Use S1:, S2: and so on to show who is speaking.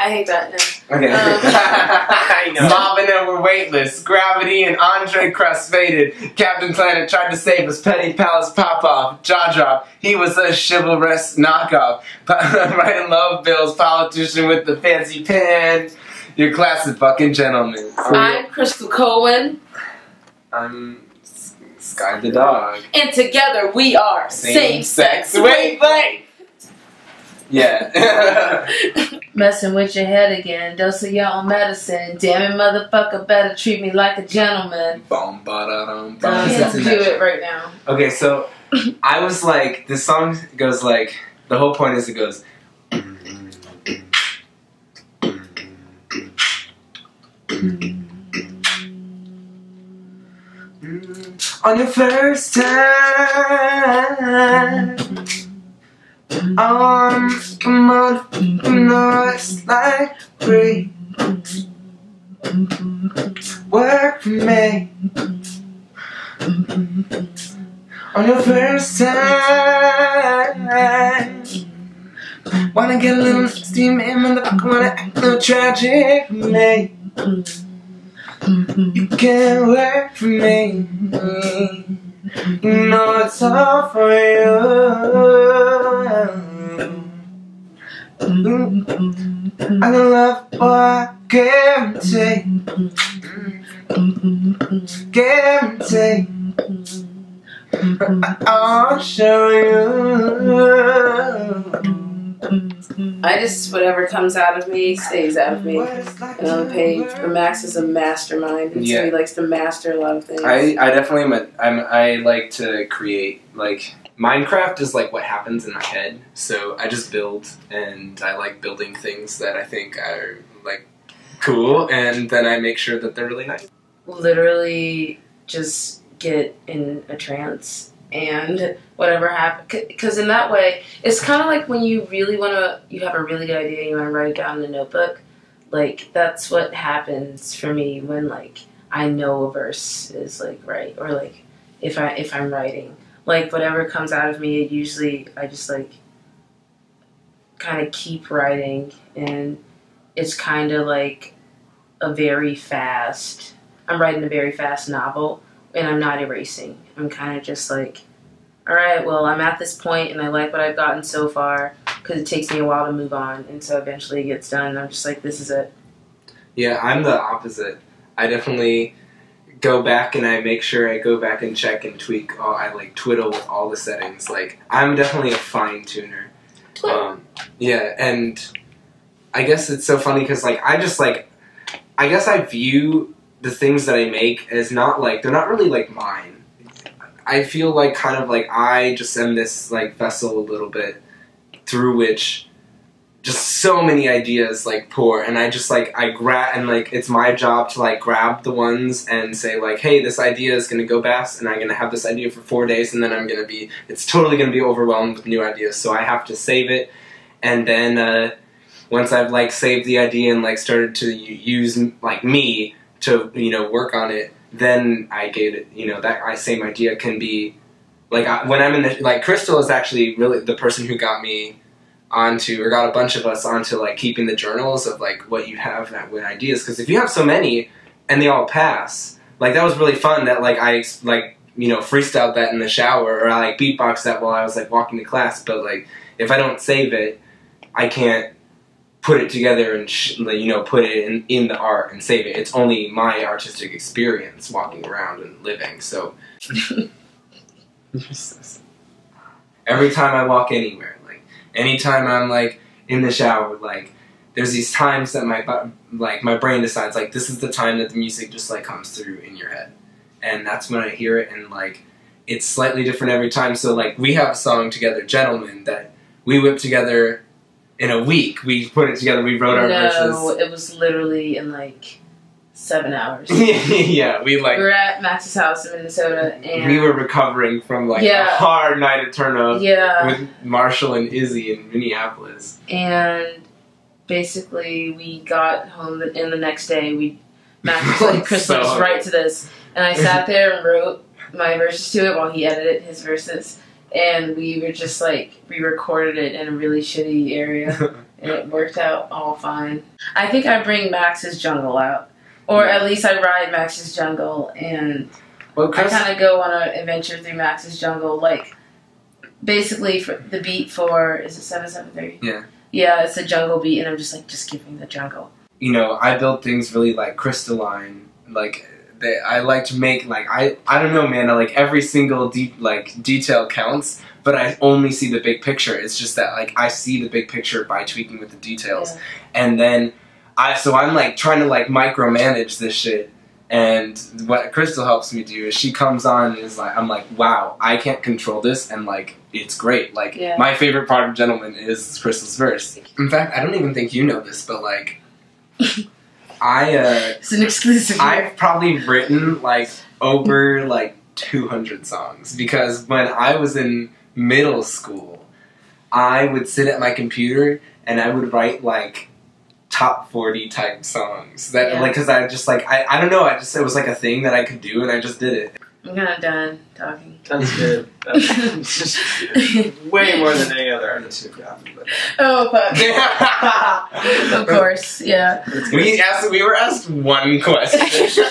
S1: I hate that now.
S2: Okay. I know. Mob and them were weightless. Gravity and Andre Crust faded. Captain Planet tried to save us. Petty Palace pop off. Jaw drop. He was a chivalrous knockoff. Writing love bills. Politician with the fancy pen. Your classic fucking gentleman.
S1: I'm Crystal Cohen.
S2: I'm Sky the dog.
S1: And together we are Same Sex
S2: Wavelength. Yeah.
S1: Messing with your head again. Dose of your own medicine. Damn it, motherfucker, better treat me like a gentleman.
S2: Boom, ba-da-dum,
S1: Can't do it right now.
S2: Okay, so I was like, this song goes like, the whole point is it goes. On your first time, come on, noise like free. Work for me. On your first time, wanna get a little steam in, motherfucker, wanna act a little tragic for me. You can work for me. You know it's all for you. I can love, boy, I guarantee. Guarantee. I'll show you.
S1: I just, whatever comes out of me, stays out of me. And on the page, the Max is a mastermind, and so he likes to master a lot of things.
S2: I definitely, I like to create, like, Minecraft is like what happens in my head, so I just build, and I like building things that I think are, like, cool, and then I make sure that they're really nice.
S1: Literally just get in a trance. And whatever happens, because in that way, it's kind of like when you really want to, you have a really good idea and you want to write it down in a notebook. Like, that's what happens for me when, like, I know a verse is, like, right. Or, like, if I'm writing. Like, whatever comes out of me, I just, like, kind of keep writing. And it's kind of like I'm writing a very fast novel. And I'm not erasing. I'm kind of just like, all right, well, I'm at this point, and I like what I've gotten so far, because it takes me a while to move on, and so eventually it gets done, and I'm just like, this is it.
S2: Yeah, I'm the opposite. I definitely go back, and I make sure I go back and check and tweak. I, like, twiddle with all the settings. Like, I'm definitely a fine-tuner. Yeah, and I guess it's so funny, because, like, I guess I view the things that I make as not, like, they're not really, like, mine. I feel like kind of like I just am this, like, vessel a little bit through which just so many ideas, like, pour, and I just, like, I grab, and, like, it's my job to, like, grab the ones and say, like, hey, this idea is gonna go best, and I'm gonna have this idea for 4 days, and then it's totally gonna be overwhelmed with new ideas, so I have to save it, and then, once I've, like, saved the idea and, like, started to use, like, me to, you know, work on it, then I get it, you know, that same idea can be, like, when I'm in the, like, Crystal is actually really the person who got me onto, or got a bunch of us onto, like, keeping the journals of, like, what you have with ideas, because if you have so many, and they all pass, like, that was really fun that, like, I, like, you know, freestyled that in the shower, or I, like, beatboxed that while I was, like, walking to class, but, like, if I don't save it, I can't put it together and, you know, put it in the art and save it. It's only my artistic experience walking around and living, so. Every time I walk anywhere, like, anytime I'm, like, in the shower, like, there's these times that my brain decides, like, this is the time that the music just, like, comes through in your head. And that's when I hear it, and, like, it's slightly different every time. So, like, we have a song together, Gentleman, that we whipped together in a week. We put it together, we wrote our verses.
S1: No, it was literally in, like, 7 hours.
S2: Yeah, we, like...
S1: We were at Max's house in Minnesota, and...
S2: we were recovering from, like, a hard night at Turn Up with Marshall and Izzy in Minneapolis.
S1: And basically, we got home, and the next day, Max was like, Crystal, just write to this. And I sat there and wrote my verses to it while he edited his verses. and we were just like, we recorded it in a really shitty area, and it worked out all fine. I think I bring Max's Jungle out, or at least I ride Max's Jungle, and I kind of go on an adventure through Max's Jungle, like, basically for the beat for, is it 773?
S2: Yeah.
S1: Yeah, it's a jungle beat, and I'm just like, just give me the jungle.
S2: You know, I build things really, like, crystalline, like, I like to make, like, I don't know, man, like, every single, detail counts, but I only see the big picture. It's just that, like, I see the big picture by tweaking with the details. Yeah. And then, I'm, like, trying to, like, micromanage this shit, and what Crystal helps me do is she comes on and is like, I'm like, wow, I can't control this, and, like, it's great. Like, my favorite part of Gentleman is Crystal's verse. In fact, I don't even think you know this, but, like,
S1: it's an exclusive.
S2: I've probably written, like, over, like, 200 songs, because when I was in middle school, I would sit at my computer and I would write, like, top 40 type songs that, like, because I just, like, I don't know, it was like a thing that I could do, and I just did it.
S1: I'm kind of done talking.
S3: That's good. That's just way more than any other artist you've gotten. But.
S1: Oh, fuck. Of course, yeah.
S2: We were asked one question.